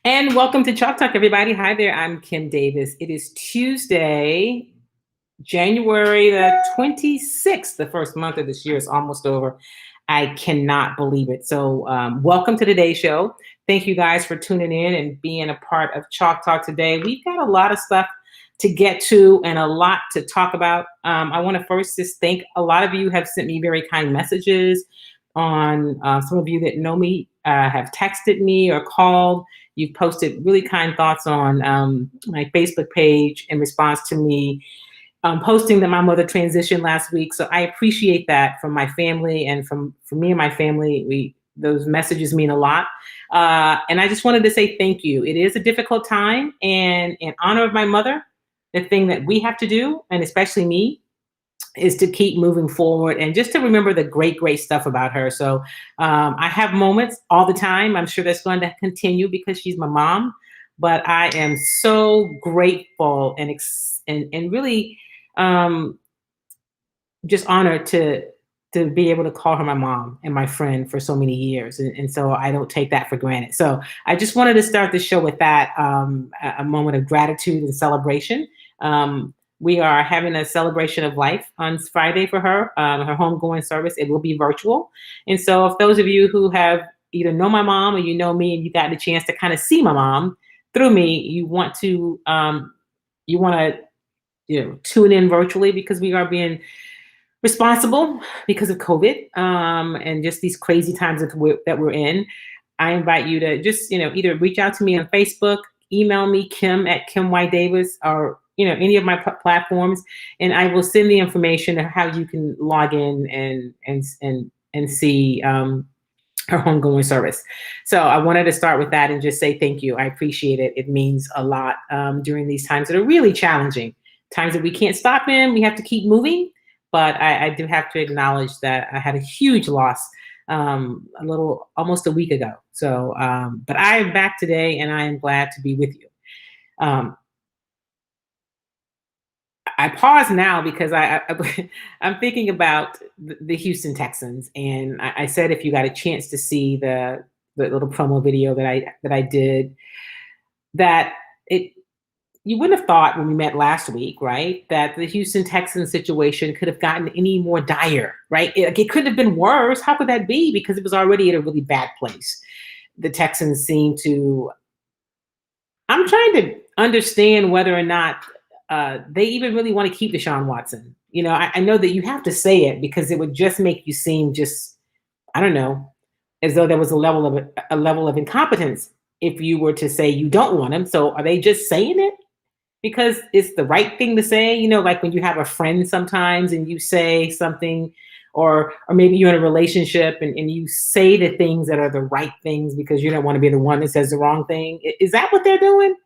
And welcome to Chalk Talk, everybody. Hi there, I'm Kim Davis. It is Tuesday, January the 26th. The first month of this year is almost over. I cannot believe it. So, welcome to today's show. Thank you guys for tuning in and being a part of Chalk Talk today. We've got a lot of stuff to get to and a lot to talk about. I want to first just thank a lot of you have sent me very kind messages on some of you that know me have texted me or called. You've posted really kind thoughts on my Facebook page in response to me posting that my mother transitioned last week. So I appreciate that from my family and from me and my family. Those messages mean a lot. And I just wanted to say thank you. It is a difficult time, and in honor of my mother, the thing that we have to do, and especially me, is to keep moving forward and just to remember the great stuff about her. So I have moments all the time. I'm sure that's going to continue because she's my mom. But I am so grateful and really just honored to be able to call her my mom and my friend for so many years. And so I don't take that for granted. So I just wanted to start the show with that, a moment of gratitude and celebration. We are having a celebration of life on Friday for her, her homegoing service. It will be virtual. And so if those of you who have either know my mom or you know me and you got the chance to kind of see my mom through me, you want to tune in virtually because we are being responsible because of COVID and just these crazy times that we're in. I invite you to just, either reach out to me on Facebook, email me, Kim at Kim Y Davis, or, any of my platforms, and I will send the information of how you can log in and see her homegoing service. So I wanted to start with that and just say thank you. I appreciate it. It means a lot during these times that are really challenging, times that we can't stop in. We have to keep moving. But I do have to acknowledge that I had a huge loss almost a week ago. So, but I am back today and I am glad to be with you. I pause now because I'm thinking about the Houston Texans, and I said if you got a chance to see the little promo video that I did, that you wouldn't have thought when we met last week, right, that the Houston Texans situation could have gotten any more dire, right? It couldn't have been worse. How could that be? Because it was already at a really bad place. The Texans seem to. I'm trying to understand whether or not they even really want to keep Deshaun Watson. I know that you have to say it because it would just make you seem I don't know, as though there was a level of incompetence if you were to say you don't want him. So are they just saying it because it's the right thing to say? Like when you have a friend sometimes and you say something, or maybe you're in a relationship and you say the things that are the right things because you don't want to be the one that says the wrong thing. Is that what they're doing?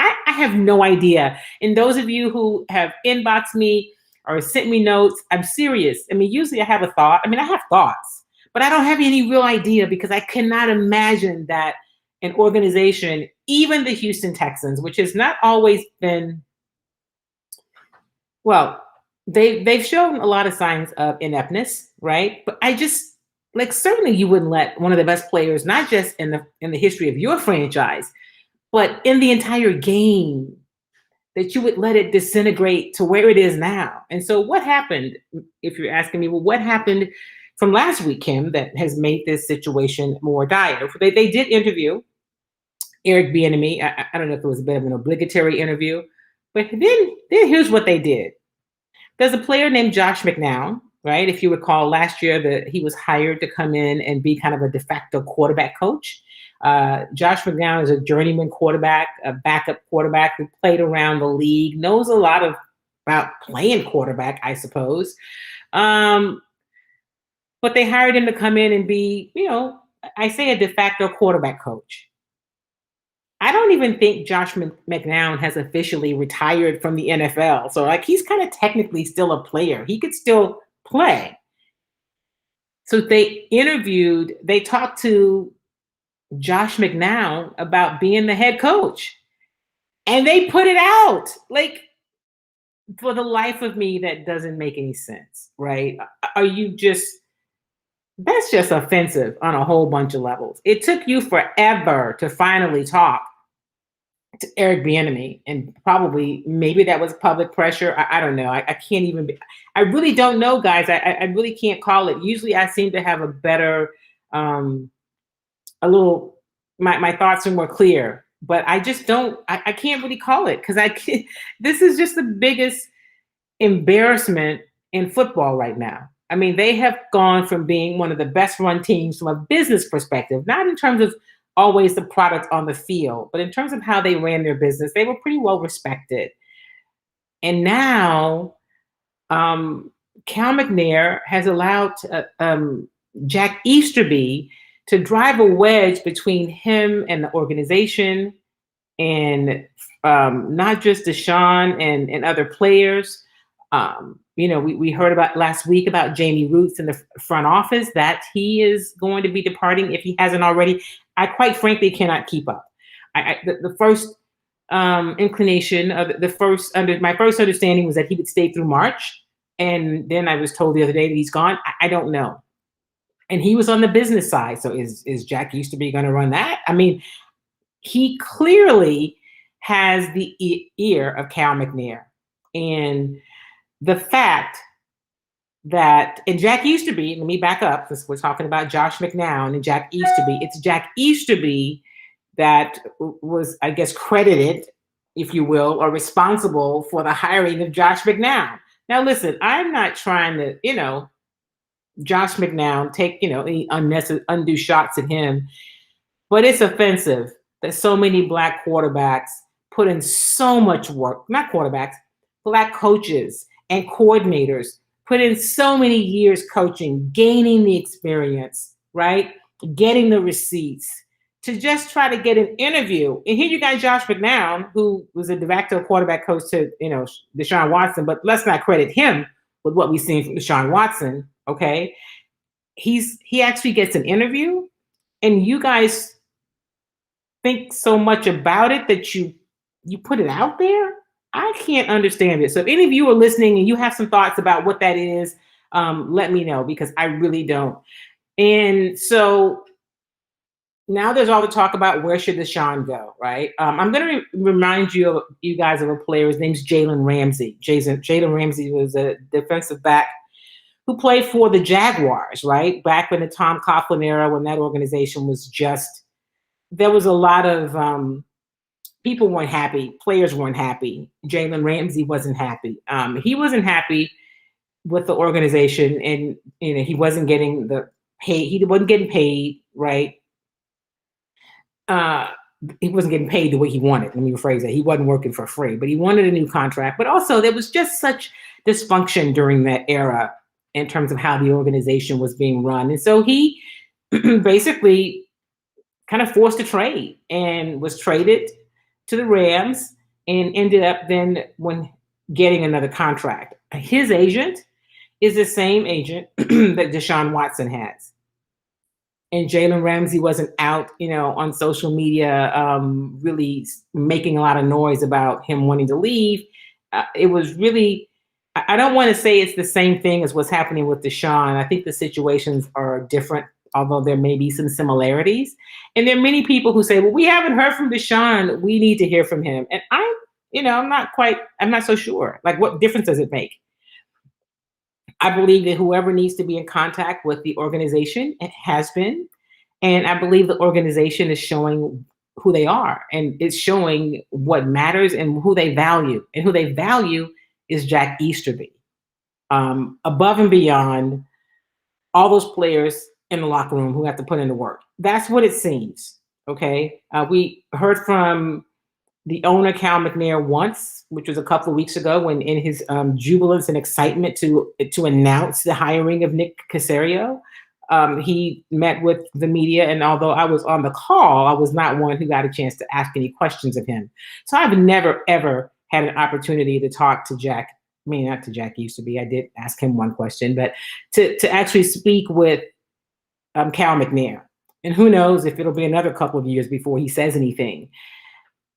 I have no idea. And those of you who have inboxed me or sent me notes, I'm serious. I mean, usually I have a thought. I mean, I have thoughts, but I don't have any real idea because I cannot imagine that an organization, even the Houston Texans, which has not always been, well, they've shown a lot of signs of ineptness, right? But I just certainly you wouldn't let one of the best players, not just in the history of your franchise, but in the entire game, that you would let it disintegrate to where it is now. And so what happened, if you're asking me, well, what happened from last week, Kim, that has made this situation more dire? They did interview Eric Bieniemy. I don't know if it was a bit of an obligatory interview, but then here's what they did. There's a player named Josh McCown, right? If you recall last year that he was hired to come in and be kind of a de facto quarterback coach. Josh McCown is a journeyman quarterback, a backup quarterback who played around the league, knows a lot about playing quarterback, I suppose. But they hired him to come in and be, I say a de facto quarterback coach. I don't even think Josh McCown has officially retired from the NFL. So he's kind of technically still a player. He could still play. So they talked to Josh McCown about being the head coach. And they put it out. For the life of me, that doesn't make any sense, right? That's just offensive on a whole bunch of levels. It took you forever to finally talk to Eric Bieniemy, and probably maybe that was public pressure. I don't know. I can't even. I really don't know, guys. I really can't call it. Usually, I seem to have a better, um, a little. My thoughts are more clear, but I just don't. I can't really call it because I can't. This is just the biggest embarrassment in football right now. I mean, they have gone from being one of the best run teams from a business perspective, not in terms of always the product on the field, but in terms of how they ran their business, they were pretty well respected. And now, um, Cal McNair has allowed Jack Easterby to drive a wedge between him and the organization, and not just Deshaun and other players. We heard about last week about Jamie Roots in the front office that he is going to be departing if he hasn't already. I quite frankly cannot keep up. The first inclination of my first understanding was that he would stay through March, and then I was told the other day that he's gone. I don't know. And he was on the business side, so is Jack Easterby going to run that? I mean, he clearly has the ear of Cal McNair, and the fact that, and Jack Easterby, let me back up because we're talking about Josh McCown and Jack Easterby. It's Jack Easterby that was, I guess, credited, if you will, or responsible for the hiring of Josh McCown. Now, listen, I'm not trying to, Josh McCown take, any unnecessary, undue shots at him, but it's offensive that so many Black quarterbacks put in so much work, not quarterbacks, Black coaches and coordinators put in so many years coaching, gaining the experience, right? Getting the receipts to just try to get an interview. And here you got Josh McCown, who was a de facto quarterback coach to, Deshaun Watson, but let's not credit him with what we've seen from Deshaun Watson, okay? He actually gets an interview, and you guys think so much about it that you put it out there? I can't understand it. So if any of you are listening and you have some thoughts about what that is, let me know, because I really don't. And so now there's all the talk about where should Deshaun go, right? I'm going to remind you guys of a player. His name's Jalen Ramsey. Jalen Ramsey was a defensive back who played for the Jaguars, right? Back in the Tom Coughlin era, when that organization was just, there was a lot of people weren't happy. Players weren't happy. Jalen Ramsey wasn't happy. He wasn't happy with the organization, and he wasn't getting the pay. He wasn't getting paid, right? He wasn't getting paid the way he wanted. Let me rephrase that. He wasn't working for free, but he wanted a new contract. But also, there was just such dysfunction during that era in terms of how the organization was being run, and so he basically kind of forced a trade and was traded to the Rams and ended up then getting another contract. His agent is the same agent that Deshaun Watson has. And Jalen Ramsey wasn't out, on social media, really making a lot of noise about him wanting to leave. It was really, I don't want to say it's the same thing as what's happening with Deshaun. I think the situations are different, although there may be some similarities. And there are many people who say, well, we haven't heard from Deshaun. We need to hear from him. And I'm not so sure. Like, what difference does it make? I believe that whoever needs to be in contact with the organization, it has been. And I believe the organization is showing who they are, and it's showing what matters and who they value. And who they value is Jack Easterby. Above and beyond all those players in the locker room who have to put in the work. That's what it seems. Okay. We heard from the owner, Cal McNair, once, which was a couple of weeks ago, when in his jubilance and excitement to announce the hiring of Nick Caserio, he met with the media. And although I was on the call, I was not one who got a chance to ask any questions of him. So I've never, ever had an opportunity to talk to Jack. I mean, not to Jack Easterby. I did ask him one question, but to actually speak with Cal McNair. And who knows if it'll be another couple of years before he says anything.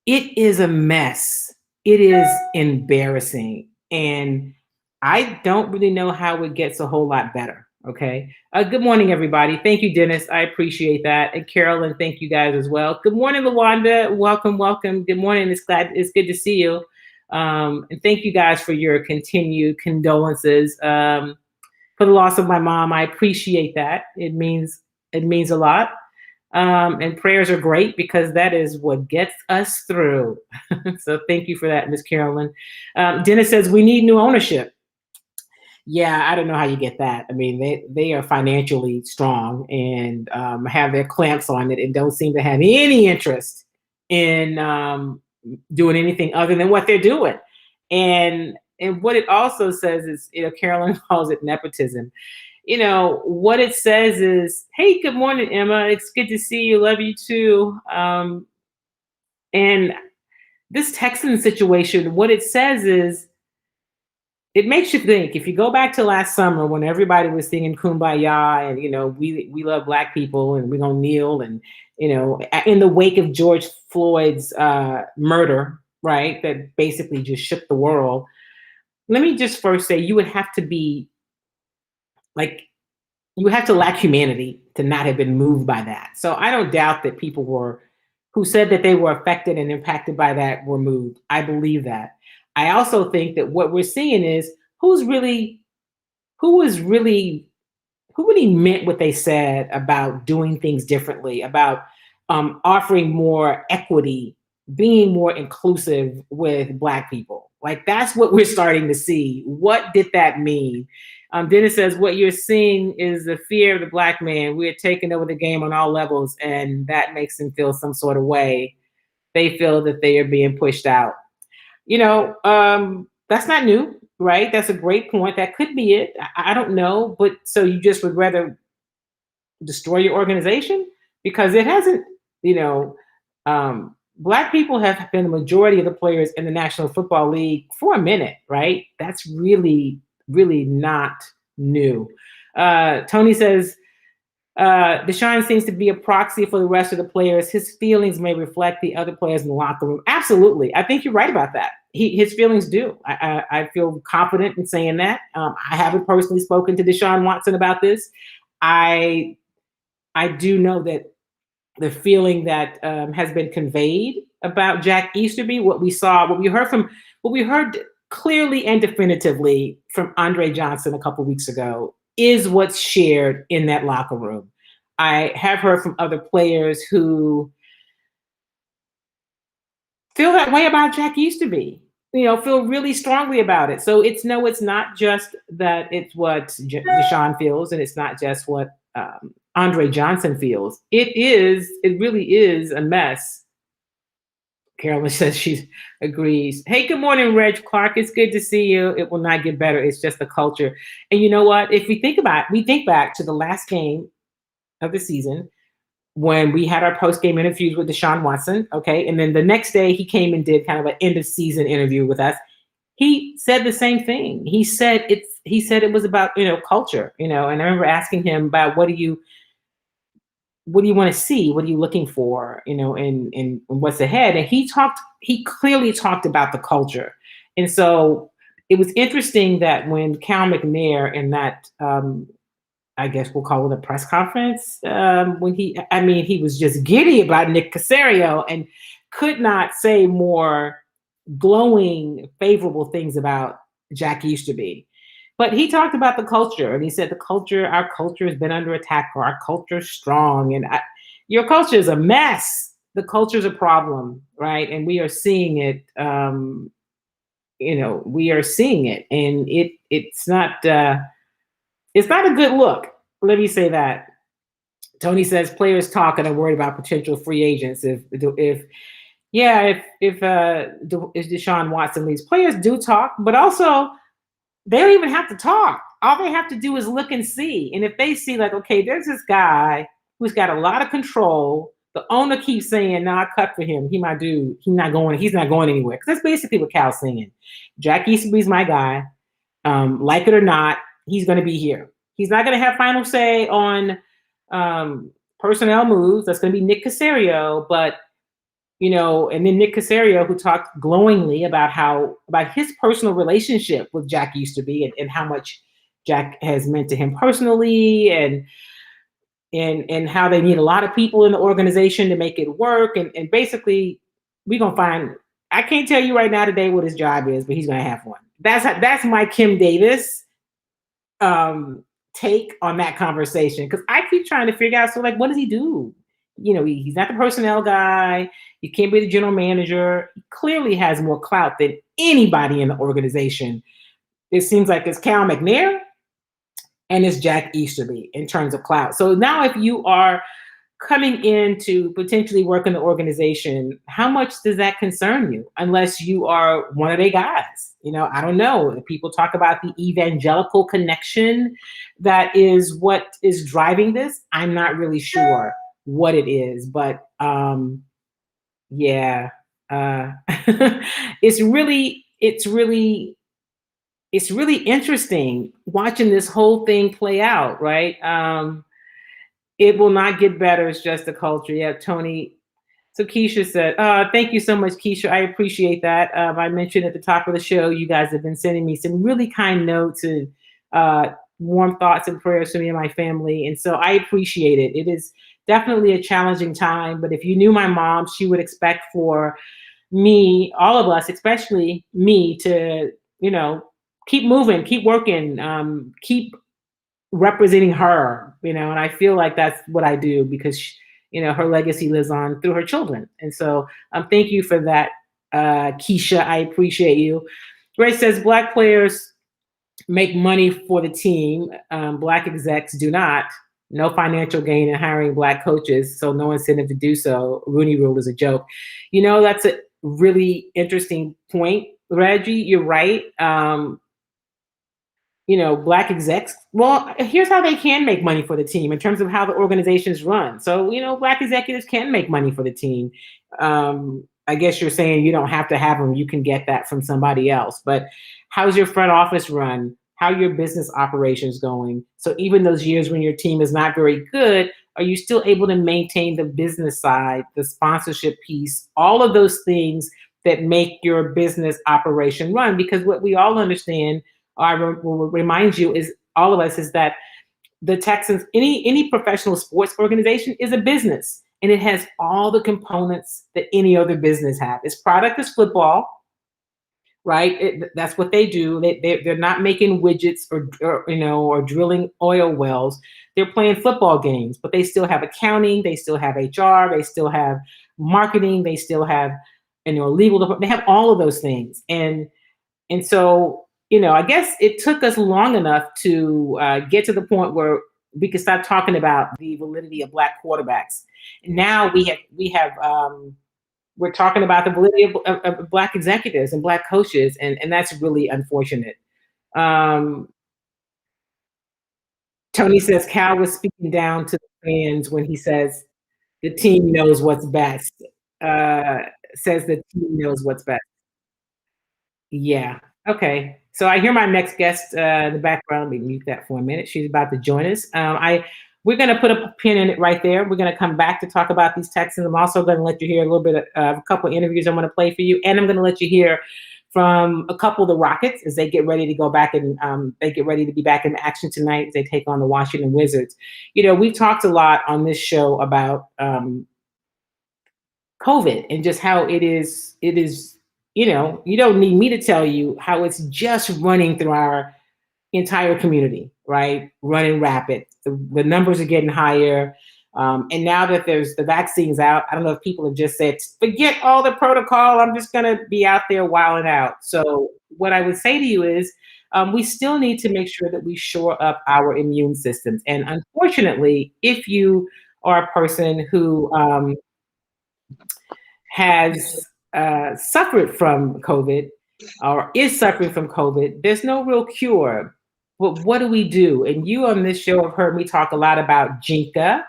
It is a mess. It is embarrassing. And I don't really know how it gets a whole lot better. Okay. Good morning, everybody. Thank you, Dennis. I appreciate that. And Carolyn, thank you guys as well. Good morning, Lawanda. Welcome, welcome. Good morning. It's good to see you. And thank you guys for your continued condolences for the loss of my mom. I appreciate that. It means a lot. And prayers are great because that is what gets us through. So thank you for that, Miss Carolyn. Dennis says we need new ownership. Yeah, I don't know how you get that. I mean, they are financially strong and have their clamps on it and don't seem to have any interest in doing anything other than what they're doing. And what it also says is, Carolyn calls it nepotism. What it says is, hey, good morning, Emma. It's good to see you. Love you too. And this Texan situation, what it says is, it makes you think. If you go back to last summer when everybody was singing "Kumbaya" and we love Black people and we're gonna kneel and in the wake of George Floyd's murder, right? That basically just shook the world. Let me just first say you would have to be like you would have to lack humanity to not have been moved by that. So I don't doubt that people who said that they were affected and impacted by that were moved. I believe that. I also think that what we're seeing is who's really who is really who really meant what they said about doing things differently, about offering more equity, being more inclusive with Black people. Like that's what we're starting to see. What did that mean? Dennis says, what you're seeing is the fear of the Black man. We're taking over the game on all levels, and that makes them feel some sort of way. They feel that they are being pushed out. That's not new, right? That's a great point. That could be it. I don't know. But so you just would rather destroy your organization because it hasn't, you know, Black people have been the majority of the players in the National Football League for a minute, right? That's really, really not new. Tony says, Deshaun seems to be a proxy for the rest of the players. His feelings may reflect the other players in the locker room. Absolutely. I think you're right about that. His feelings do. I feel confident in saying that. I haven't personally spoken to Deshaun Watson about this. I do know that the feeling that has been conveyed about Jack Easterby, what we heard clearly and definitively from Andre Johnson a couple weeks ago, is what's shared in that locker room. I have heard from other players who feel that way about Jack Easterby, feel really strongly about it. So it's not just that it's what Deshaun feels, and it's not just what Andre Johnson feels. It really is a mess. Carolyn says she agrees. Hey, good morning, Reg Clark. It's good to see you. It will not get better. It's just the culture. And you know what? If we think back to the last game of the season when we had our post-game interviews with Deshaun Watson, okay? And then the next day he came and did kind of an end of season interview with us. He said the same thing. He said it was about, culture, and I remember asking him about what do you want to see? What are you looking for, and what's ahead? And he clearly talked about the culture. And so it was interesting that when Cal McNair in that I guess we'll call it a press conference. When he was just giddy about Nick Caserio and could not say more glowing, favorable things about Jack Easterby. But he talked about the culture, and he said our culture has been under attack, or our culture is strong, and your culture is a mess. The culture is a problem, right? And we are seeing it. We are seeing it, and it's not. It's not a good look. Let me say that. Tony says players talk and are worried about potential free agents. If Deshaun Watson leaves, players do talk, but also they don't even have to talk. All they have to do is look and see. And if they see like, okay, there's this guy who's got a lot of control. The owner keeps saying, "No, I cut for him. He my dude. He's not going anywhere." Because that's basically what Cal's saying. Jack Easterby's my guy. Like it or not, he's going to be here. He's not going to have final say on personnel moves. That's going to be Nick Caserio. But, and then Nick Caserio, who talked glowingly about his personal relationship with Jack Easterby and how much Jack has meant to him personally, and how they need a lot of people in the organization to make it work. And basically, we're gonna find. I can't tell you right now today what his job is, but he's gonna have one. That's my Kim Davis um take on that conversation, because I keep trying to figure out, so like, what does he do? He's not the personnel guy. He can't be the general manager. He clearly has more clout than anybody in the organization. It seems like it's Cal McNair and it's Jack Easterby in terms of clout. So now, if you are coming in to potentially work in the organization, how much does that concern you? Unless you are one of their guys. I don't know. People talk about the evangelical connection. That is what is driving this. I'm not really sure what it is, but yeah, it's really interesting watching this whole thing play out, right? It will not get better. It's just a culture. Yeah, Tony. So Keisha said, thank you so much, Keisha. I appreciate that. I mentioned at the top of the show, you guys have been sending me some really kind notes and warm thoughts and prayers for me and my family. And so I appreciate it. It is definitely a challenging time. But if you knew my mom, she would expect for me, all of us, especially me, to, keep moving, keep working, keep representing her, and I feel like that's what I do, because her legacy lives on through her children. And so thank you for that, Keisha. I appreciate you. Grace says Black players make money for the team. Black execs do not. No financial gain in hiring Black coaches, so no incentive to do so. Rooney Rule is a joke. That's a really interesting point, Reggie. You're right. Black execs, well, here's how they can make money for the team in terms of how the organization's run. So, Black executives can make money for the team. I guess you're saying you don't have to have them. You can get that from somebody else. But how's your front office run? How are your business operations going? So even those years when your team is not very good, are you still able to maintain the business side, the sponsorship piece, all of those things that make your business operation run? Because what we all understand, I will remind you, is all of us, is that the Texans, any professional sports organization, is a business, and it has all the components that any other business have. Its product is football, right? That's what they do. They're not making widgets or drilling oil wells. They're playing football games, but they still have accounting, they still have HR, they still have marketing, they still have legal department. They have all of those things, and so I guess it took us long enough to get to the point where we could start talking about the validity of Black quarterbacks. Now we're talking about the validity of Black executives and Black coaches, and that's really unfortunate. Tony says Cal was speaking down to the fans when he says the team knows what's best. Says the team knows what's best. Yeah. Okay. So I hear my next guest in the background. Let me mute that for a minute. She's about to join us. We're going to put a pin in it right there. We're going to come back to talk about these Texans. I'm also going to let you hear a little bit of a couple of interviews I'm going to play for you, and I'm going to let you hear from a couple of the Rockets as they get ready to go back, and they get ready to be back in action tonight as they take on the Washington Wizards. We've talked a lot on this show about COVID and just how it is. You don't need me to tell you how it's just running through our entire community, right? Running rapid. The numbers are getting higher. And now that there's the vaccines out, I don't know if people have just said, forget all the protocol. I'm just going to be out there wilding out. So what I would say to you is we still need to make sure that we shore up our immune systems. And unfortunately, if you are a person who has suffered from COVID or is suffering from COVID, there's no real cure. But what do we do? And you on this show have heard me talk a lot about Jinka.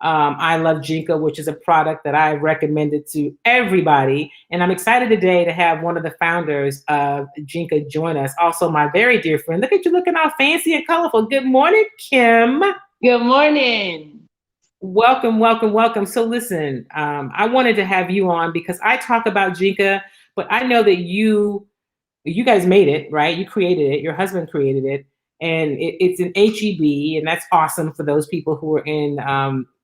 I love Jinka, which is a product that I've recommended to everybody. And I'm excited today to have one of the founders of Jinka join us. Also, my very dear friend. Look at you looking all fancy and colorful. Good morning, Kim. Good morning. Welcome, welcome, welcome. So listen, I wanted to have you on because I talk about Jinka, but I know that you guys made it, right? You created it. Your husband created it. and it's an HEB, and that's awesome for those people who are in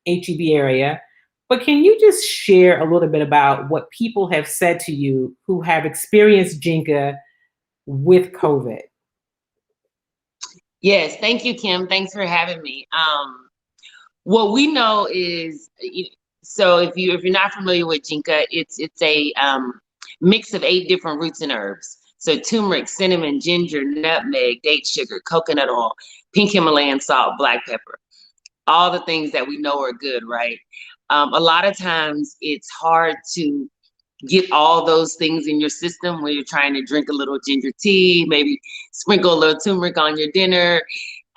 HEB area. But can you just share a little bit about what people have said to you who have experienced Jinka with COVID? Yes, thank you, Kim. Thanks for having me. What we know is, so if you're not familiar with Jinka, it's a mix of 8 different roots and herbs. So turmeric, cinnamon, ginger, nutmeg, date sugar, coconut oil, pink Himalayan salt, black pepper. All the things that we know are good, right? A lot of times it's hard to get all those things in your system when you're trying to drink a little ginger tea, maybe sprinkle a little turmeric on your dinner,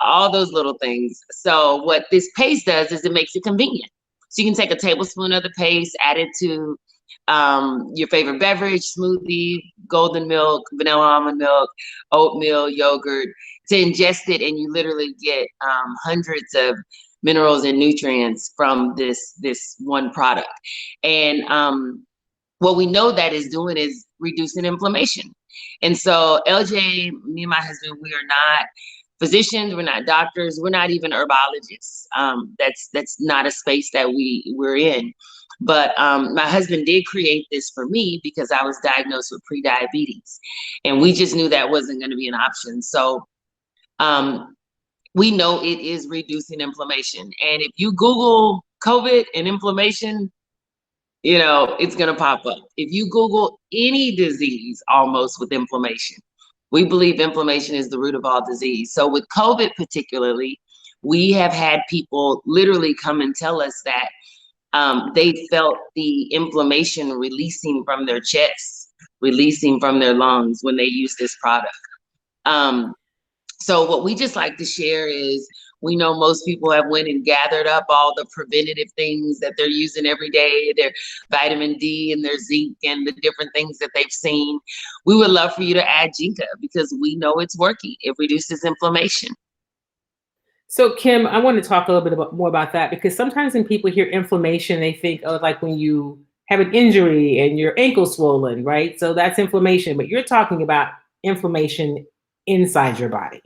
all those little things. So what this paste does is it makes it convenient. So you can take a tablespoon of the paste, add it to your favorite beverage, smoothie, golden milk, vanilla almond milk, oatmeal, yogurt, to ingest it, and you literally get hundreds of minerals and nutrients from this one product. And what we know that is doing is reducing inflammation. And so LJ, me and my husband, we are not physicians, we're not doctors, we're not even herbologists. That's not a space that we're in. But my husband did create this for me because I was diagnosed with prediabetes, and we just knew that wasn't going to be an option. So we know it is reducing inflammation. And if you Google COVID and inflammation, it's going to pop up. If you Google any disease almost with inflammation, we believe inflammation is the root of all disease. So with COVID particularly, we have had people literally come and tell us that they felt the inflammation releasing from their chests, releasing from their lungs when they use this product. So what we just like to share is, we know most people have went and gathered up all the preventative things that they're using every day, their vitamin D and their zinc and the different things that they've seen. We would love for you to add Jinka because we know it's working. It reduces inflammation. So Kim, I want to talk a little bit more about that, because sometimes when people hear inflammation, they think of like when you have an injury and your ankle swollen, right? So that's inflammation, but you're talking about inflammation inside your body,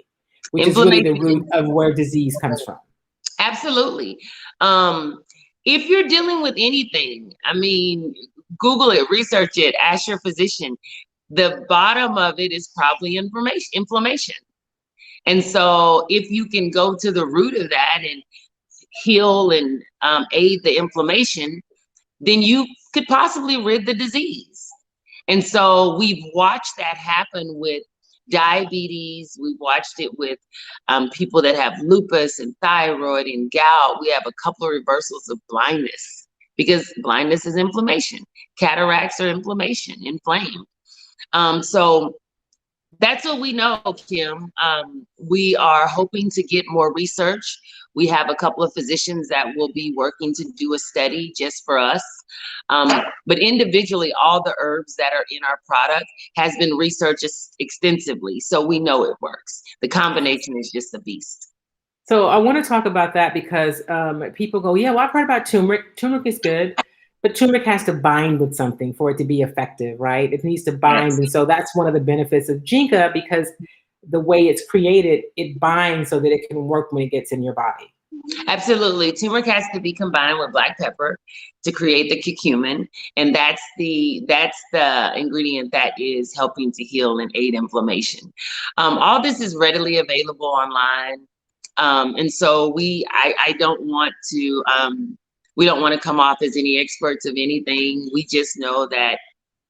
which is really the root of where disease comes from. Absolutely. If you're dealing with anything, I mean, Google it, research it, ask your physician. The bottom of it is probably inflammation. And so if you can go to the root of that and heal and aid the inflammation, then you could possibly rid the disease. And so we've watched that happen with diabetes. We've watched it with people that have lupus and thyroid and gout. We have a couple of reversals of blindness, because blindness is inflammation. Cataracts are inflammation, inflamed. So that's what we know, Kim. We are hoping to get more research. We have a couple of physicians that will be working to do a study just for us. But individually, all the herbs that are in our product has been researched extensively. So we know it works. The combination is just a beast. So I want to talk about that because people go, yeah, well, I've heard about turmeric. Turmeric is good, but turmeric has to bind with something for it to be effective, right? It needs to bind. Yes. And so that's one of the benefits of Jinka, because the way it's created, it binds so that it can work when it gets in your body. Absolutely. Turmeric has to be combined with black pepper to create the curcumin. And that's the ingredient that is helping to heal and aid inflammation. All this is readily available online. And so I don't want to, we don't want to come off as any experts of anything. We just know that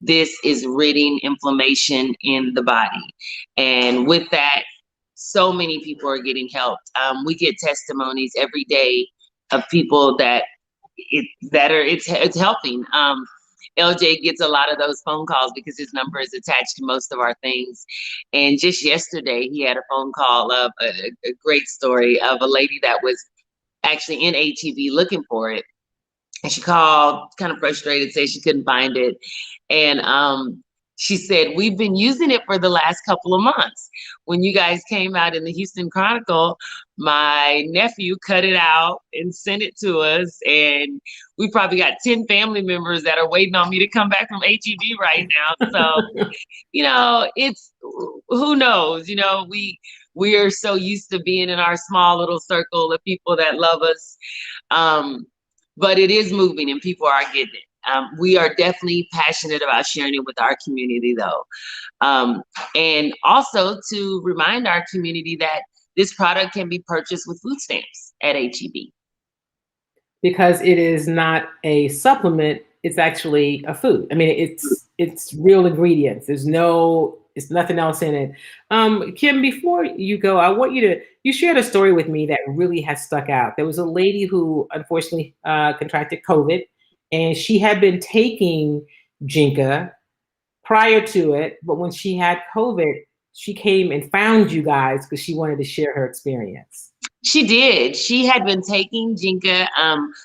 this is ridding inflammation in the body. And with that, so many people are getting helped. We get testimonies every day of people that it's helping. LJ gets a lot of those phone calls because his number is attached to most of our things. And just yesterday, he had a phone call of a great story of a lady that was actually in HEB looking for it. And she called kind of frustrated, said she couldn't find it. And she said, we've been using it for the last couple of months. When you guys came out in the Houston Chronicle, my nephew cut it out and sent it to us. And we probably got 10 family members that are waiting on me to come back from HEB right now. So, it's, who knows, we We are so used to being in our small little circle of people that love us. But it is moving and people are getting it. We are definitely passionate about sharing it with our community though. And also to remind our community that this product can be purchased with food stamps at HEB. Because it is not a supplement, it's actually a food. I mean, it's real ingredients. It's nothing else in it. Kim, before you go, I want you shared a story with me that really has stuck out. There was a lady who unfortunately contracted COVID, and she had been taking Jinka prior to it, but when she had COVID, she came and found you guys because she wanted to share her experience. She did. She had been taking Jinka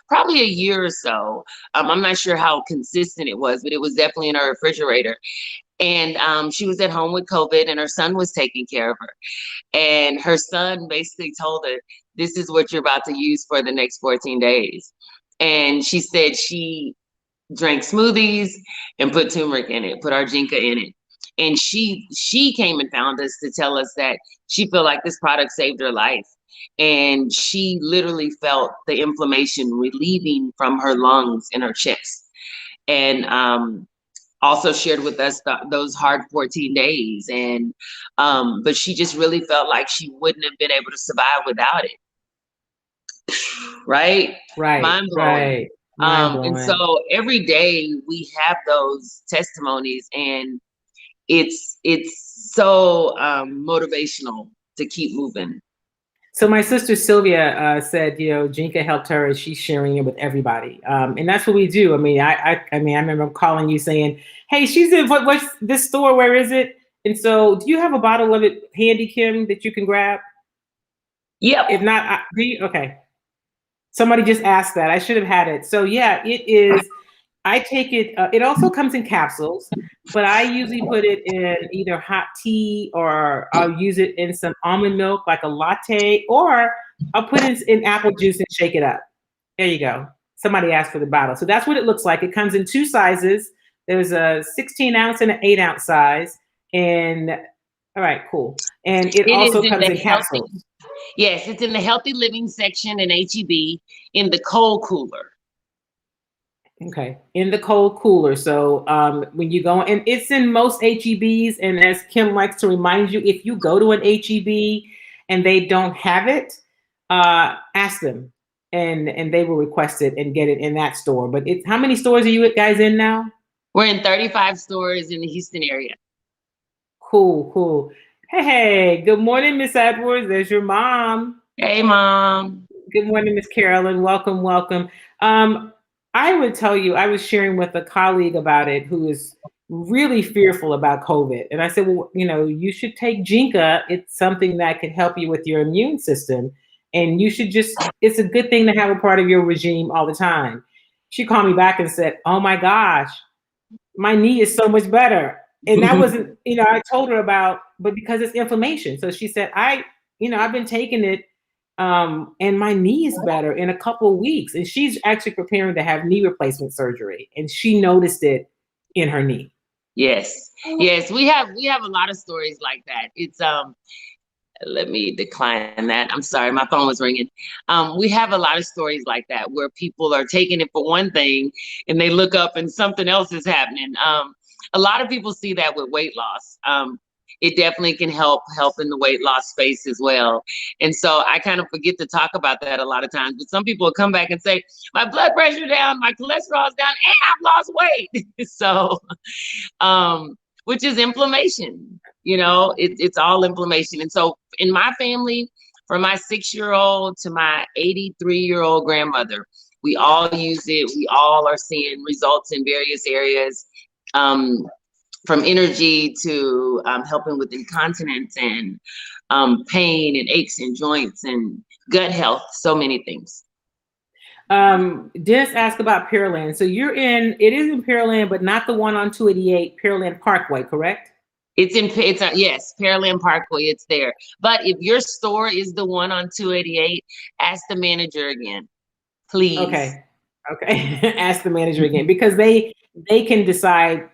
probably a year or so. I'm not sure how consistent it was, but it was definitely in her refrigerator. And she was at home with COVID and her son was taking care of her. And her son basically told her, this is what you're about to use for the next 14 days. And she said she drank smoothies and put turmeric in it, put our Jinka in it. And she came and found us to tell us that she felt like this product saved her life. And she literally felt the inflammation relieving from her lungs and her chest. And also shared with us those hard 14 days. And but she just really felt like she wouldn't have been able to survive without it. Right? Mind blowing. And so every day we have those testimonies, and it's so motivational to keep moving. So my sister Sylvia said, Jinka helped her, and she's sharing it with everybody, and that's what we do. I mean, I remember calling you saying, "Hey, she's in what's this store? Where is it?" And so, do you have a bottle of it handy, Kim, that you can grab? Yep. If not, okay. Somebody just asked that. I should have had it. So yeah, it is. I take it. It also comes in capsules, but I usually put it in either hot tea, or I'll use it in some almond milk, like a latte, or I'll put it in apple juice and shake it up. There you go. Somebody asked for the bottle. So that's what it looks like. It comes in two sizes. There's a 16-ounce and an 8-ounce size. And all right, cool. And it also comes in capsules. Yes, it's in the healthy living section in HEB in the cold cooler. Okay, in the cold cooler. So when you go, and it's in most HEBs, and as Kim likes to remind you, if you go to an HEB and they don't have it, ask them, and they will request it and get it in that store. But how many stores are you guys in now? We're in 35 stores in the Houston area. Cool. Hey, good morning, Miss Edwards. There's your mom. Hey, Mom. Good morning, Miss Carolyn. Welcome. I would tell you, I was sharing with a colleague about it who is really fearful about COVID. And I said, well, you should take Jinka. It's something that can help you with your immune system. And you should it's a good thing to have a part of your regime all the time. She called me back and said, oh my gosh, my knee is so much better. And that wasn't, I told her about, but because it's inflammation. So she said, I've been taking it. And my knee is better in a couple of weeks. And she's actually preparing to have knee replacement surgery. And she noticed it in her knee. Yes. We have a lot of stories like that. It's, let me decline that. I'm sorry, my phone was ringing. We have a lot of stories like that where people are taking it for one thing and they look up and something else is happening. A lot of people see that with weight loss. It definitely can help in the weight loss space as well. And so I kind of forget to talk about that a lot of times, but some people will come back and say, my blood pressure down, my cholesterol's down, and I've lost weight. So, which is inflammation, it's all inflammation. And so in my family, from my 6-year-old to my 83-year-old grandmother, we all use it. We all are seeing results in various areas. From energy to helping with incontinence and pain and aches and joints and gut health, so many things. Dennis asked about Pearland. So it is in Pearland, but not the one on 288 Pearland Parkway, correct? Yes, Pearland Parkway, it's there. But if your store is the one on 288, ask the manager again, please. Okay. Ask the manager again, because they can decide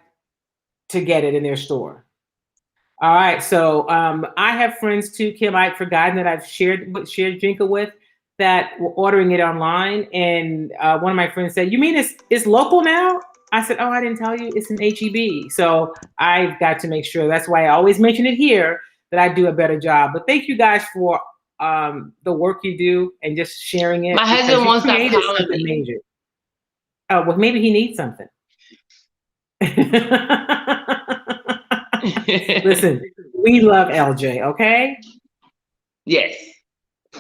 to get it in their store. All right. So I have friends too, Kim. I'd forgotten that I've shared Jinka with that were ordering it online. And one of my friends said, "You mean it's local now?" I said, "Oh, I didn't tell you. It's an HEB." So I've got to make sure. That's why I always mention it here that I do a better job. But thank you guys for the work you do and just sharing it My because husband you won't stop created calling something me. major. Oh, well, maybe he needs something. Listen, we love LJ, okay? Yes.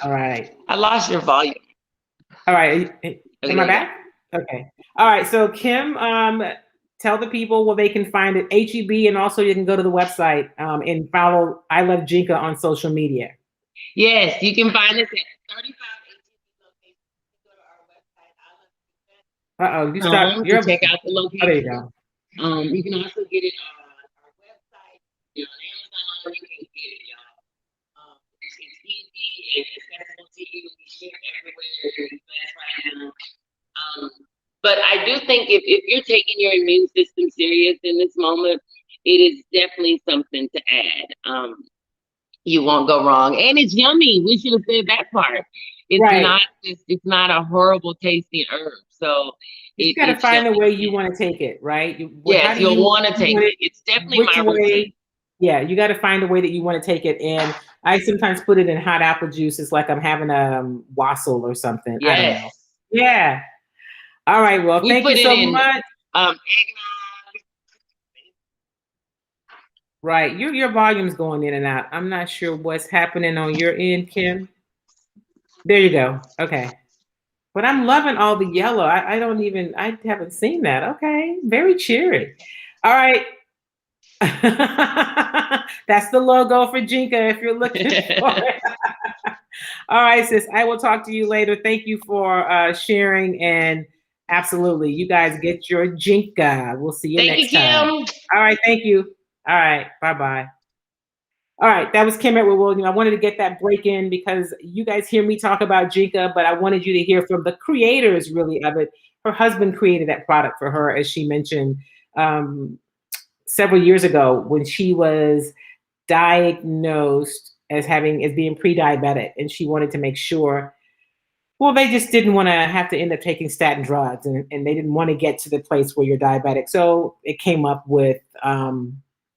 All right. I lost your volume. All right. Okay, Am I there you go. back? Okay. All right. So Kim, tell the people where they can find it, HEB, and also you can go to the website and follow I Love Jinka on social media. Yes, you can find us at 35 HEB locations. You can go to our website, Uh-oh, you start to your check out the oh, there you location. go. You can also get it on our website, on Amazon. You can get it, y'all. It's easy and accessible to you. We ship everywhere in the US right now. But I do think if you're taking your immune system serious in this moment, it is definitely something to add. You won't go wrong, and it's yummy. We should have said that part. It's Right. not just, it's not a horrible tasting herb. So You got to it's find the way yummy. you want to take it, right? How Yes, do you'll you want to take want it. It's definitely which my routine. way? Yeah, you got to find the way that you want to take it. And I sometimes put it in hot apple juice. It's like I'm having a wassail or something. I don't know. Yes. Yeah. All right. Well, We thank you put it so in much. eggnog. Right. Your volume's going in and out. I'm not sure what's happening on your end, Kim. There you go. Okay. But I'm loving all the yellow. I haven't seen that. Okay. Very cheery. All right. That's the logo for Jinka if you're looking for it. All right, sis. I will talk to you later. Thank you for sharing, and absolutely, you guys get your Jinka. We'll see you Thank next you, time. Kim. All right, thank you. All right, bye-bye. All right, that was Kim Edward Williams. I wanted to get that break in because you guys hear me talk about Jinka, but I wanted you to hear from the creators really of it. Her husband created that product for her, as she mentioned several years ago when she was diagnosed as being pre-diabetic, and she wanted to make sure. Well, they just didn't want to have to end up taking statin drugs, and they didn't want to get to the place where you're diabetic. So it came up with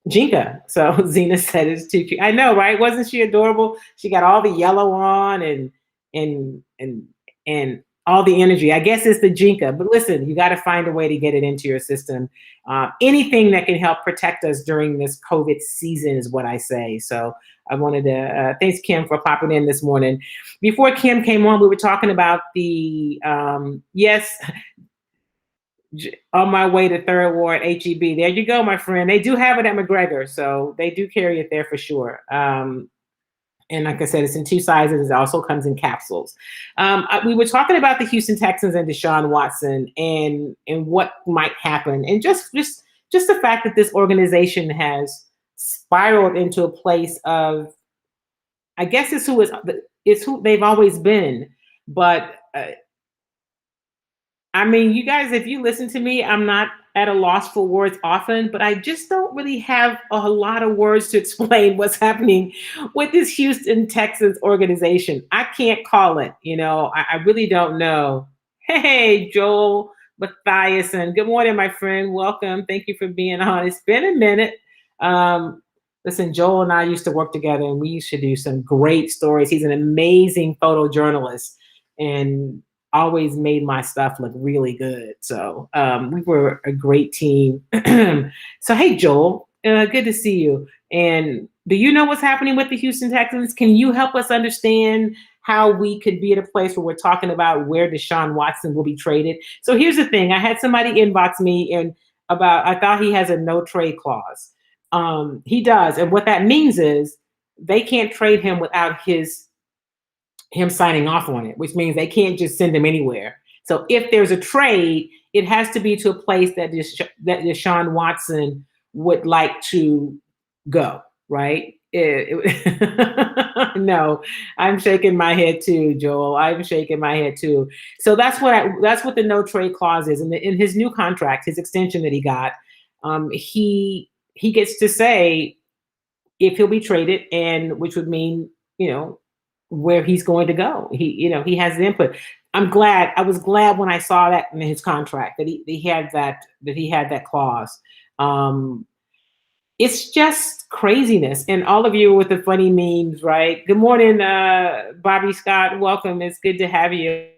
Jinka. So Zena said it's too cute. I know, right? Wasn't she adorable? She got all the yellow on and all the energy. I guess it's the Jinka. But listen, you got to find a way to get it into your system. Anything that can help protect us during this COVID season is what I say. So I wanted to thanks Kim for popping in this morning. Before Kim came on, we were talking about the yes. On my way to Third Ward HEB. There you go, my friend. They do have it at McGregor, so they do carry it there for sure. And like I said, it's in two sizes. It also comes in capsules. We were talking about the Houston Texans and Deshaun Watson and what might happen, and just the fact that this organization has spiraled into a place of, I guess it's who they've always been, but. I mean, you guys, if you listen to me, I'm not at a loss for words often, but I just don't really have a lot of words to explain what's happening with this Houston Texans organization. I can't call it, I really don't know. Hey, Joel Mathiasen. Good morning, my friend. Welcome. Thank you for being on. It's been a minute. Listen, Joel and I used to work together and we used to do some great stories. He's an amazing photojournalist and always made my stuff look really good. So we were a great team. So, hey, Joel, good to see you. And do you know what's happening with the Houston Texans? Can you help us understand how we could be at a place where we're talking about where Deshaun Watson will be traded? So here's the thing. I had somebody inbox me I thought he has a no trade clause. He does. And what that means is they can't trade him without him signing off on it, which means they can't just send him anywhere. So if there's a trade, it has to be to a place that Deshaun Watson would like to go, right? No, I'm shaking my head too, Joel. I'm shaking my head too. So that's what the no trade clause is. And in his new contract, his extension that he got, he gets to say if he'll be traded, and which would mean, where he's going to go. He has the input. I was glad when I saw that in his contract that he had that clause. Um, it's just craziness. And all of you with the funny memes, right? Good morning, Bobby Scott. Welcome. It's good to have you.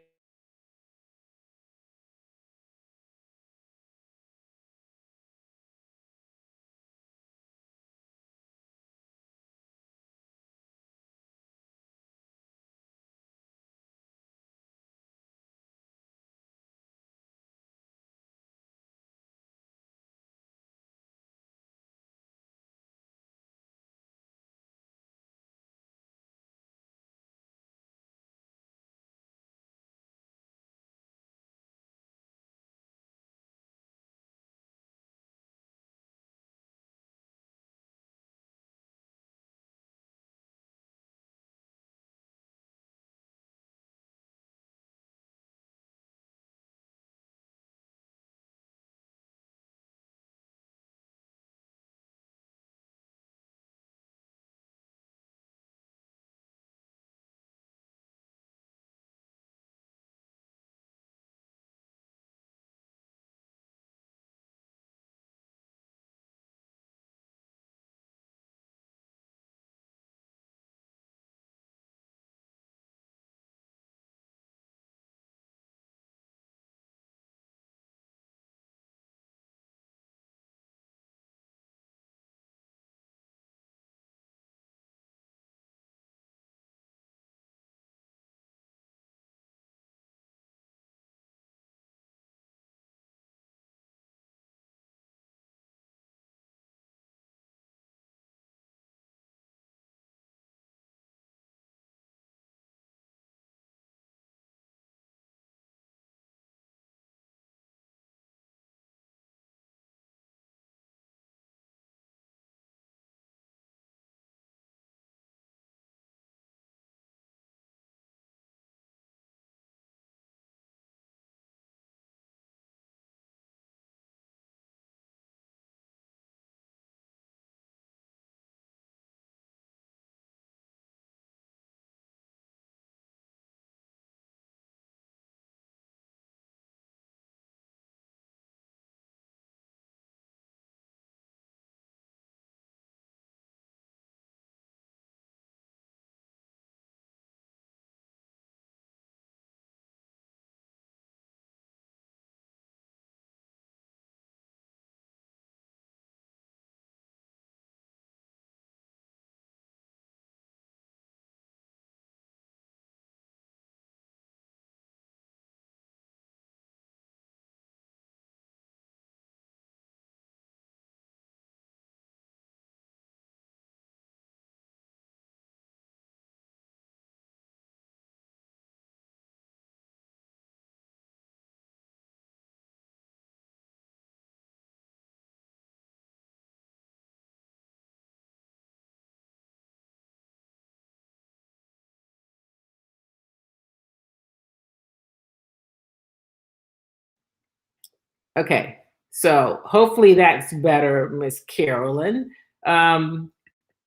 Okay, so hopefully that's better, Miss Carolyn. Um,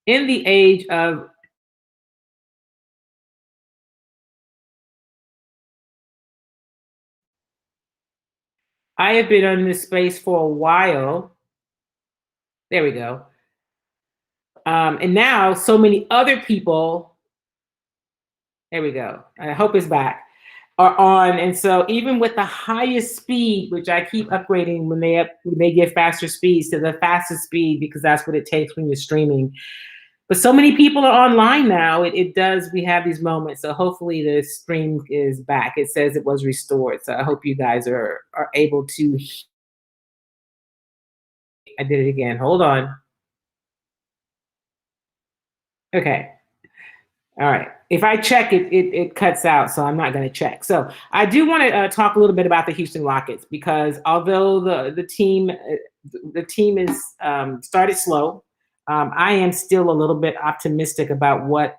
in the age of I have been on this space for a while. There we go. And now so many other people, there we go. I hope it's back, are on. And so even with the highest speed, which I keep upgrading when they get faster speeds to the fastest speed, because that's what it takes when you're streaming. But so many people are online now. It does. We have these moments. So hopefully the stream is back. It says it was restored. So I hope you guys are able to. I did it again. Hold on. Okay. All right. If I check it, it cuts out. So I'm not going to check. So I do want to talk a little bit about the Houston Rockets, because although the team is started slow, I am still a little bit optimistic about what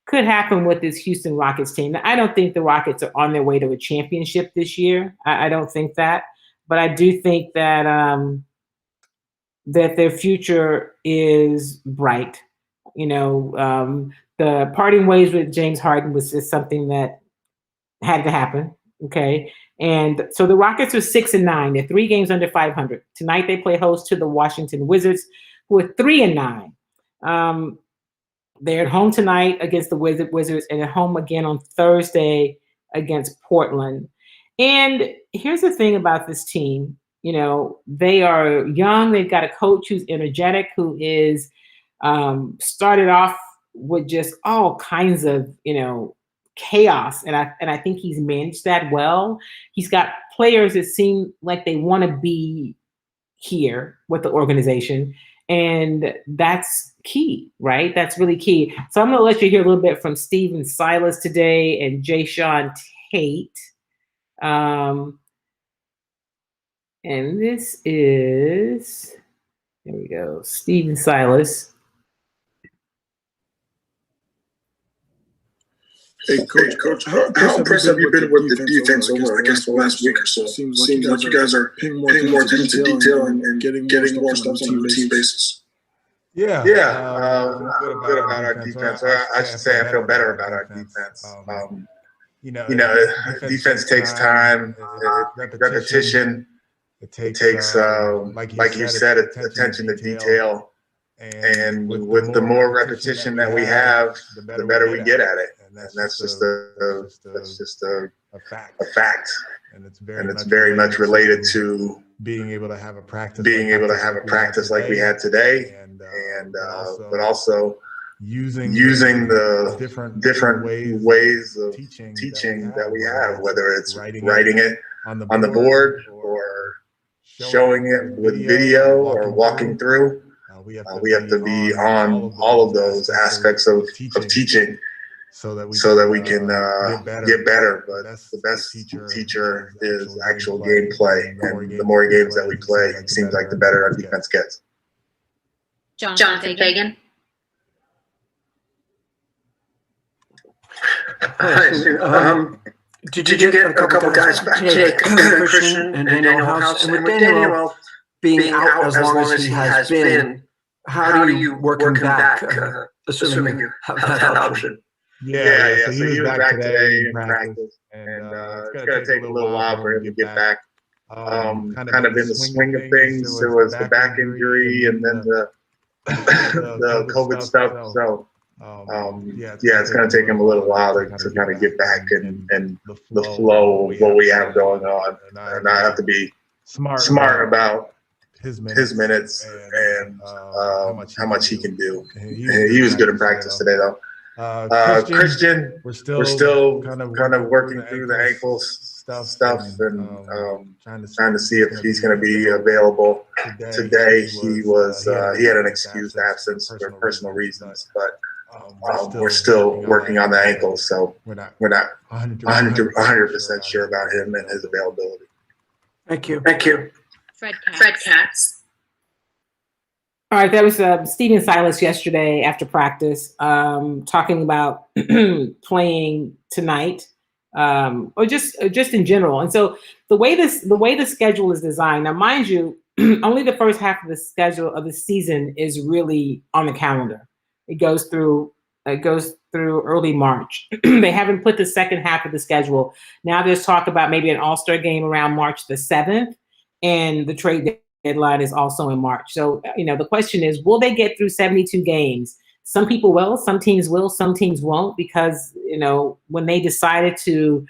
could happen with this Houston Rockets team. Now, I don't think the Rockets are on their way to a championship this year. I don't think that, but I do think that that their future is bright. The parting ways with James Harden was just something that had to happen. Okay. And so the Rockets are 6-9. They're 3 games under 500. Tonight they play host to the Washington Wizards, who are 3-9. They're at home tonight against the Wizards and at home again on Thursday against Portland. And here's the thing about this team. They are young. They've got a coach who's energetic, who is started off with just all kinds of, chaos. And I think he's managed that well. He's got players that seem like they want to be here with the organization. And that's key, right? That's really key. So I'm going to let you hear a little bit from Stephen Silas today and Jae'Sean Tate. And this is, there we go, Stephen Silas. Hey, Coach, how impressed have you been with the defense over, I guess, the last week or so? Seems like you guys are paying more attention to detail and getting more stuff on a routine basis. Yeah, I'm good about our defense. I should say I feel better about our defense. Defense takes time, repetition. It takes, like you said, attention to detail. And with the more repetition that we have, the better we get at it. And that's just a fact. And it's very much related to being able to have a practice like we had today, but also using the different ways of teaching that we have, whether it's writing it on the board or showing it with video or walking through. We have to be on all of those aspects of teaching so that we can get better. But the best teacher is actual gameplay, and the more games that we play, it seems like the better our defense gets. Jonathan Fagan. Hi, did you get a couple guys back today, Christian and Daniel House? And with Daniel being out as long as he has been, how do you work him back, assuming you have that option? Yeah. So he was back today in practice, and it's going to take a little while for him to get back. Kind of in the swing of things, there was the back injury and then the COVID stuff. So it's going to take him a little while to kind of get back and the flow of what we have going on, and I have to be smart about his minutes and how much he can do. He was good in practice today, though. Christian, we're still kind of working through the ankle stuff and trying to see if he's going to be available today. He had an excused absence for personal reasons, but we're still working on the ankle, so we're not 100% sure about him and his availability. Thank you. Fred Katz. All right, that was Stephen Silas yesterday after practice, talking about playing tonight, or just in general. And so the way the schedule is designed, now mind you, only the first half of the schedule of the season is really on the calendar. It goes through early March. They haven't put the second half of the schedule. Now there's talk about maybe an All-Star game around March the 7th, and the trade deadline is also in March. So, the question is, will they get through 72 games? Some people will, some teams will, some teams won't, because, when they decided to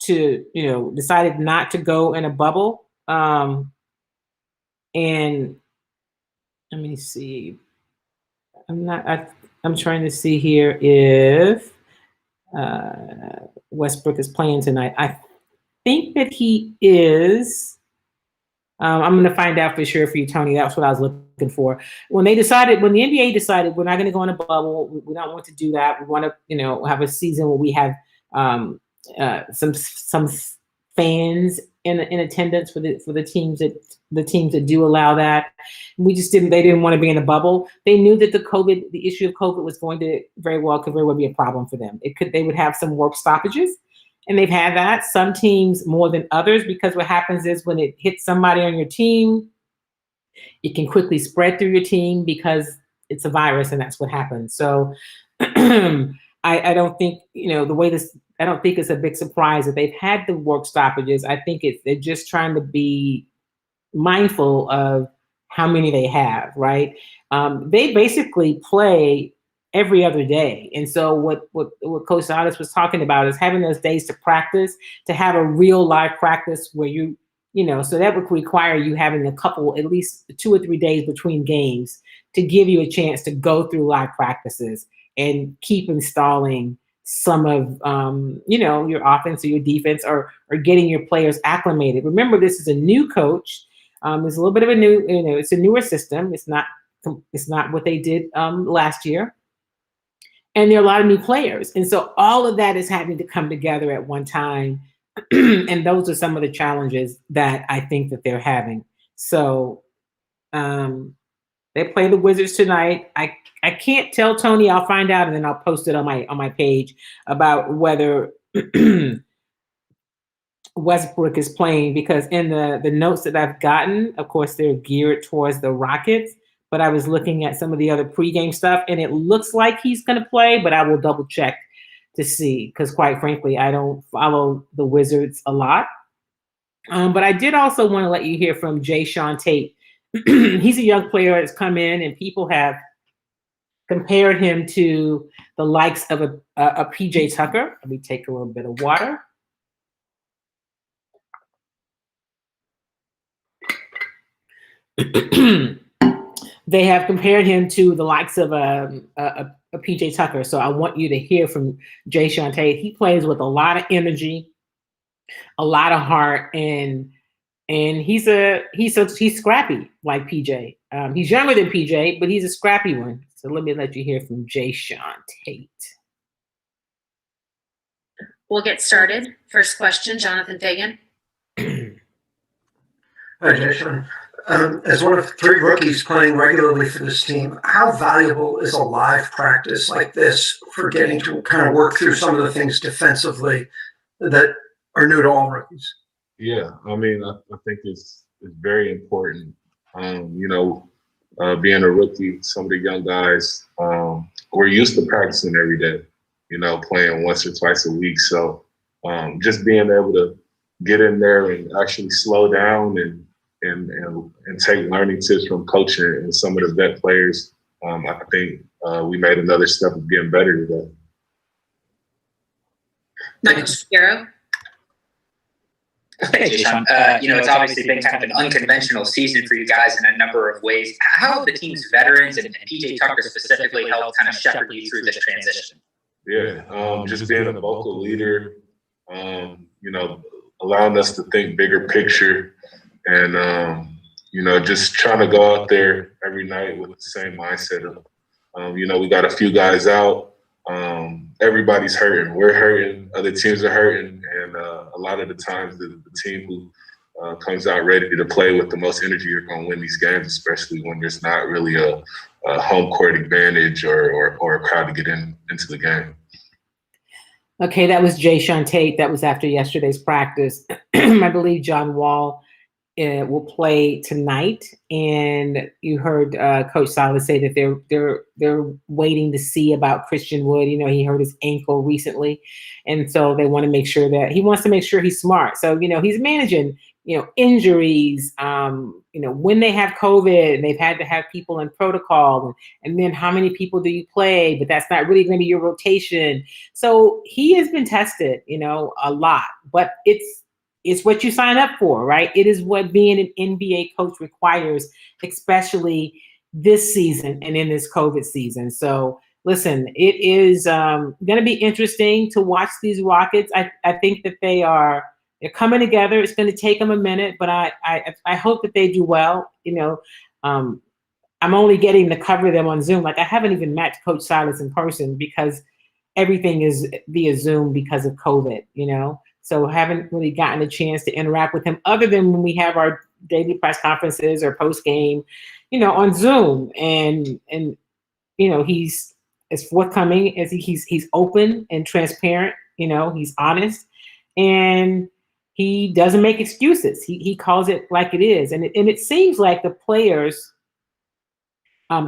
decided not to go in a bubble. And let me see. I'm trying to see here if Westbrook is playing tonight. I think that he is. I'm going to find out for sure for you, Tony. That's what I was looking for. When the NBA decided we're not going to go in a bubble, we don't want to do that. We want to, have a season where we have some fans in attendance for the teams that do allow that. They didn't want to be in a bubble. They knew that the issue of COVID was going to could very well be a problem for them. They would have some work stoppages. And they've had that, some teams more than others, because what happens is when it hits somebody on your team, it can quickly spread through your team because it's a virus and that's what happens. So I don't think, the way this, I don't think it's a big surprise that they've had the work stoppages. I think they're just trying to be mindful of how many they have, right? They basically play every other day. And so what Coach Salas was talking about is having those days to practice, to have a real live practice where so that would require you having a couple, at least 2 or 3 days between games to give you a chance to go through live practices and keep installing some of, your offense or your defense or getting your players acclimated. Remember, this is a new coach. There's a little bit of a new, it's a newer system. It's not what they did last year. And there are a lot of new players. And so all of that is having to come together at one time. And those are some of the challenges that I think that they're having. So they play the Wizards tonight. I can't tell Tony. I'll find out and then I'll post it on my page about whether Westbrook is playing, because in the notes that I've gotten, of course, they're geared towards the Rockets. But I was looking at some of the other pregame stuff, and it looks like he's going to play, but I will double check to see, because quite frankly, I don't follow the Wizards a lot. But I did also want to let you hear from Jae'Sean Tate. He's a young player that's come in, and people have compared him to the likes of a PJ Tucker. Let me take a little bit of water. They have compared him to the likes of a PJ Tucker. So I want you to hear from Jae'Sean Tate. He plays with a lot of energy, a lot of heart, and he's scrappy like PJ. He's younger than PJ, but he's a scrappy one. So let me let you hear from Jae'Sean Tate. We'll get started. First question, Jonathan Fagan. Hi, Jae'Sean. As one of 3 rookies playing regularly for this team, how valuable is a live practice like this for getting to kind of work through some of the things defensively that are new to all rookies? Yeah, I mean, I think it's very important. Being a rookie, some of the young guys, we're used to practicing every day, playing once or twice a week. So just being able to get in there and actually slow down and take learning tips from coaching and some of the vet players, I think we made another step of getting better today. Michael Shapiro. Hey, Jae'Sean. It's obviously been kind of an unconventional season for you guys in a number of ways. How have the team's veterans and PJ Tucker specifically helped kind of shepherd you through this transition? Yeah, just being a vocal leader, allowing us to think bigger picture, and just trying to go out there every night with the same mindset of, we got a few guys out. Everybody's hurting. We're hurting. Other teams are hurting, and a lot of the times the team who comes out ready to play with the most energy are going to win these games, especially when there's not really a home court advantage or a crowd to get into the game. Okay, that was Jae'Sean Tate. That was after yesterday's practice. I believe John Wall will play tonight, and you heard Coach Salas say that they're waiting to see about Christian Wood. He hurt his ankle recently, and so they want to make sure that he wants to make sure he's smart. So he's managing injuries. When they have COVID, and they've had to have people in protocol, and then how many people do you play? But that's not really going to be your rotation. So he has been tested, a lot, but it's what you sign up for, right? It is what being an NBA coach requires, especially this season and in this COVID season. So listen, it is going to be interesting to watch these Rockets. I think that they're coming together. It's going to take them a minute, but I hope that they do well. I'm only getting to cover them on Zoom. Like, I haven't even met Coach Salas in person because everything is via Zoom because of COVID, So haven't really gotten a chance to interact with him other than when we have our daily press conferences or post game, on Zoom. And he's as forthcoming as he's open and transparent. He's honest, and he doesn't make excuses. He calls it like it is. And it seems like the players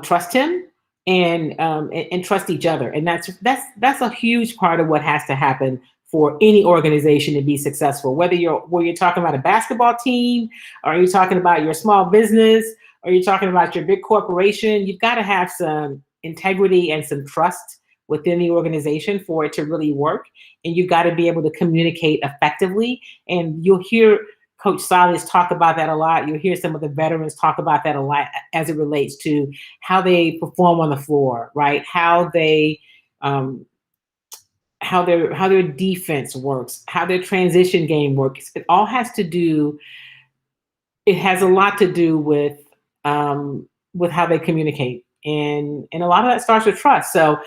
trust him and trust each other. And that's a huge part of what has to happen for any organization to be successful. Whether you're talking about a basketball team, or you're talking about your small business, or you're talking about your big corporation, you've got to have some integrity and some trust within the organization for it to really work. And you've got to be able to communicate effectively. And you'll hear Coach Silas talk about that a lot. You'll hear some of the veterans talk about that a lot as it relates to how they perform on the floor, right? How they how their defense works, how their transition game works. It all has to do. It has a lot to do with how they communicate, and a lot of that starts with trust. So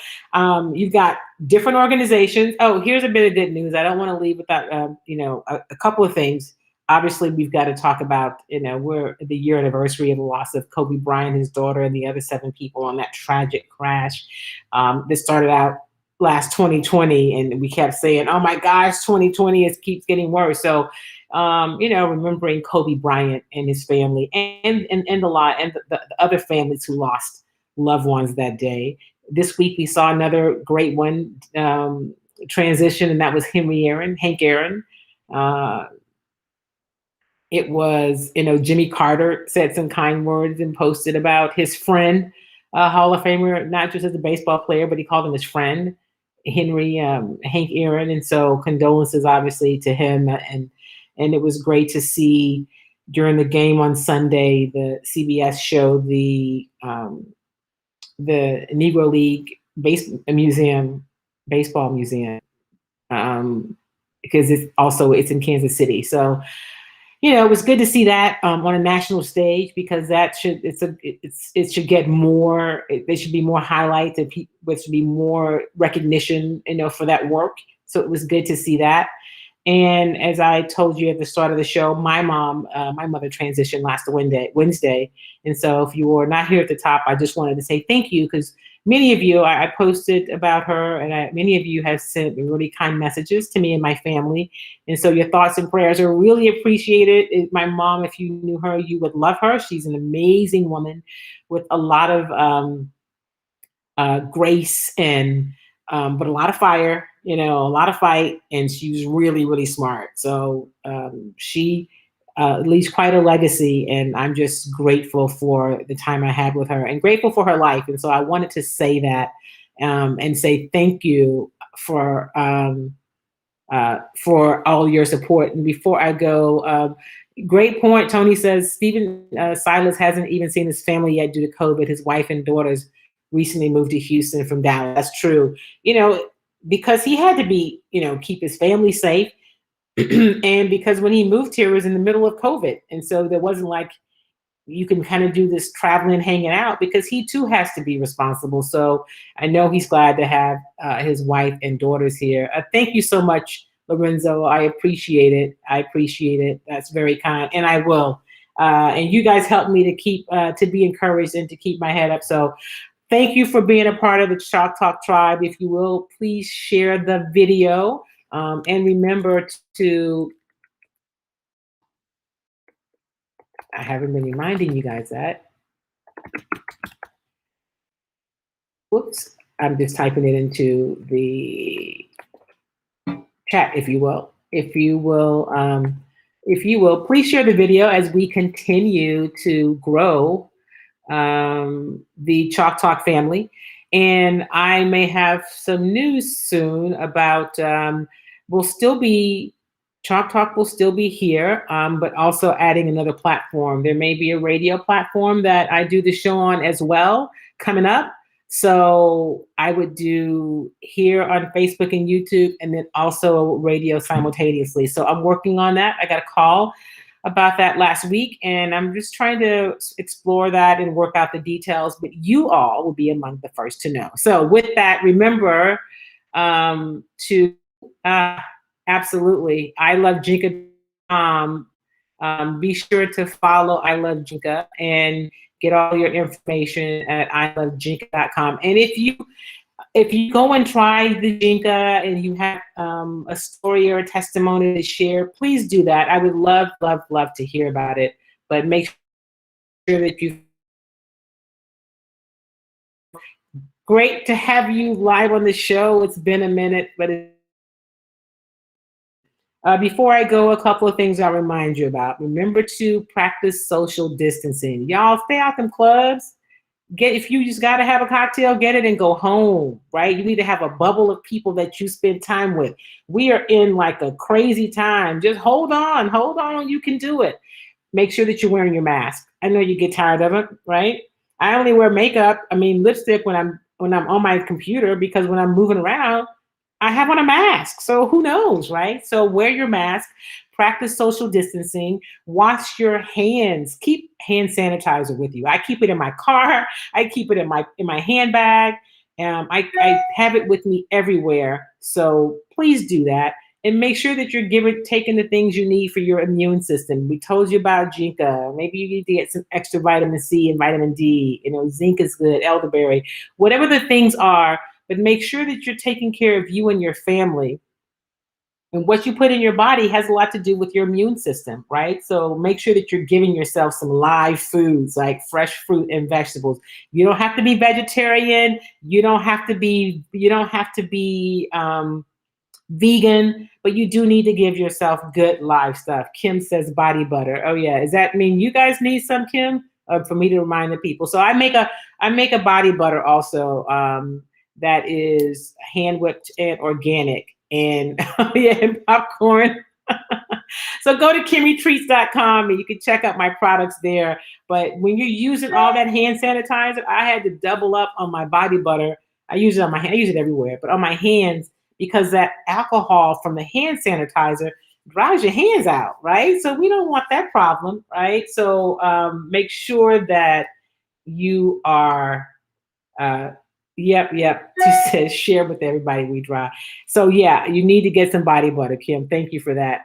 you've got different organizations. Oh, here's a bit of good news. I don't want to leave without a couple of things. Obviously, we've got to talk about, we're the year anniversary of the loss of Kobe Bryant, his daughter, and the other 7 people on that tragic crash. This started out last 2020, and we kept saying, oh my gosh, 2020 keeps getting worse. So, remembering Kobe Bryant and his family and the other families who lost loved ones that day. This week, we saw another great one transition, and that was Hank Aaron. It was, Jimmy Carter said some kind words and posted about his friend, Hall of Famer, not just as a baseball player, but he called him his friend, Hank Aaron. And so condolences, obviously, to him. And it was great to see during the game on Sunday, the CBS showed the Negro League baseball museum, because it's in Kansas City. So, it was good to see that on a national stage, because it should get more. There should be more highlights, and there should be more recognition, for that work. So it was good to see that. And as I told you at the start of the show, my mother transitioned last Wednesday. And so if you were not here at the top, I just wanted to say thank you, because many of you, I posted about her, and many of you have sent really kind messages to me and my family. And so your thoughts and prayers are really appreciated. My mom, if you knew her, you would love her. She's an amazing woman with a lot of grace and but a lot of fire, a lot of fight, and she was really, really smart. So she leaves quite a legacy, and I'm just grateful for the time I had with her and grateful for her life. And so I wanted to say that and say thank you for all your support. And before I go, great point. Tony says Stephen Silas hasn't even seen his family yet due to COVID. His wife and daughters recently moved to Houston from Dallas. That's true. Because he had to be, keep his family safe. And because when he moved here, it was in the middle of COVID. And so there wasn't like, you can kind of do this traveling, hanging out, because he too has to be responsible. So I know he's glad to have his wife and daughters here. Thank you so much, Lorenzo. I appreciate it. That's very kind. And I will. And you guys helped me to keep, to be encouraged and to keep my head up. So thank you for being a part of the Chalk Talk tribe. If you will, please share the video. And remember to, I haven't been reminding you guys that. Whoops, I'm just typing it into the chat, if you will. If you will, please share the video as we continue to grow the Chalk Talk family. And I may have some news soon about, Chalk Talk will still be here, but also adding another platform. There may be a radio platform that I do the show on as well coming up. So I would do here on Facebook and YouTube, and then also radio simultaneously. So I'm working on that. I got a call about that last week, and I'm just trying to explore that and work out the details, but you all will be among the first to know. So with that, remember to absolutely, I Love Jinka. Be sure to follow I Love Jinka and get all your information at ilovejinka.com. And if you if you go and try the Jinka and you have a story or a testimony to share, please do that. I would love, love, love to hear about it. But make sure that you. Great to have you live on the show. It's been a minute, but before I go, a couple of things I'll remind you about. Remember to practice social distancing. Y'all stay out them clubs. If you just got to have a cocktail, get it and go home, right? You need to have a bubble of people that you spend time with. We are in like a crazy time. Just hold on. You can do it. Make sure that you're wearing your mask. I know you get tired of it, right? I only wear lipstick when I'm on my computer, because when I'm moving around, I have on a mask. So who knows, right? So wear your mask, practice social distancing, wash your hands, keep hand sanitizer with you. I keep it in my car. I keep it in my handbag. I have it with me everywhere. So please do that. And make sure that you're taking the things you need for your immune system. We told you about Jinka. Maybe you need to get some extra vitamin C and vitamin D. Zinc is good, elderberry, whatever the things are. But make sure that you're taking care of you and your family. And what you put in your body has a lot to do with your immune system, right? So make sure that you're giving yourself some live foods like fresh fruit and vegetables. You don't have to be vegetarian. You don't have to be vegan, but you do need to give yourself good live stuff. Kim says body butter. Oh yeah, does that mean you guys need some, Kim? For me to remind the people. So I make a body butter also that is hand whipped and organic, and and popcorn. So go to KimmyTreats.com and you can check out my products there. But when you're using all that hand sanitizer, I had to double up on my body butter. I use it on my hand. I use it everywhere, but on my hands, because that alcohol from the hand sanitizer dries your hands out, right? So we don't want that problem, right? So make sure that you are, yep. She says share with everybody we dry. So yeah, you need to get some body butter, Kim. Thank you for that.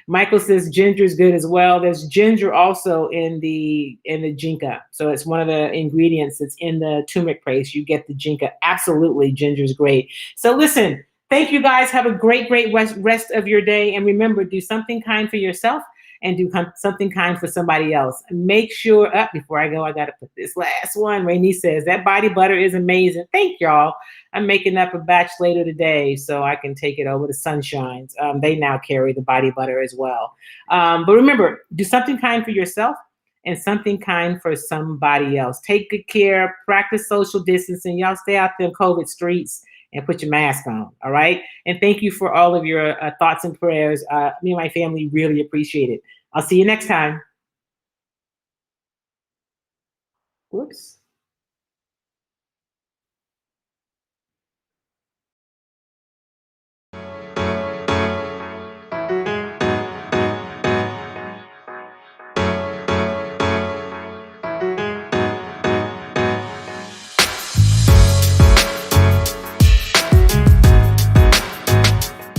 Michael says ginger is good as well. There's ginger also in the Jinka. So it's one of the ingredients that's in the turmeric paste. You get the Jinka. Absolutely, ginger is great. So listen, thank you guys. Have a great rest of your day. And remember, do something kind for yourself and do something kind for somebody else. Make sure, before I go, I got to put this last one. Rainey says, that body butter is amazing. Thank y'all. I'm making up a batch later today so I can take it over to Sunshines. They now carry the body butter as well. But remember, do something kind for yourself and something kind for somebody else. Take good care, practice social distancing. Y'all stay out there in COVID streets and put your mask on, all right? And thank you for all of your thoughts and prayers. Me and my family really appreciate it. I'll see you next time. Whoops.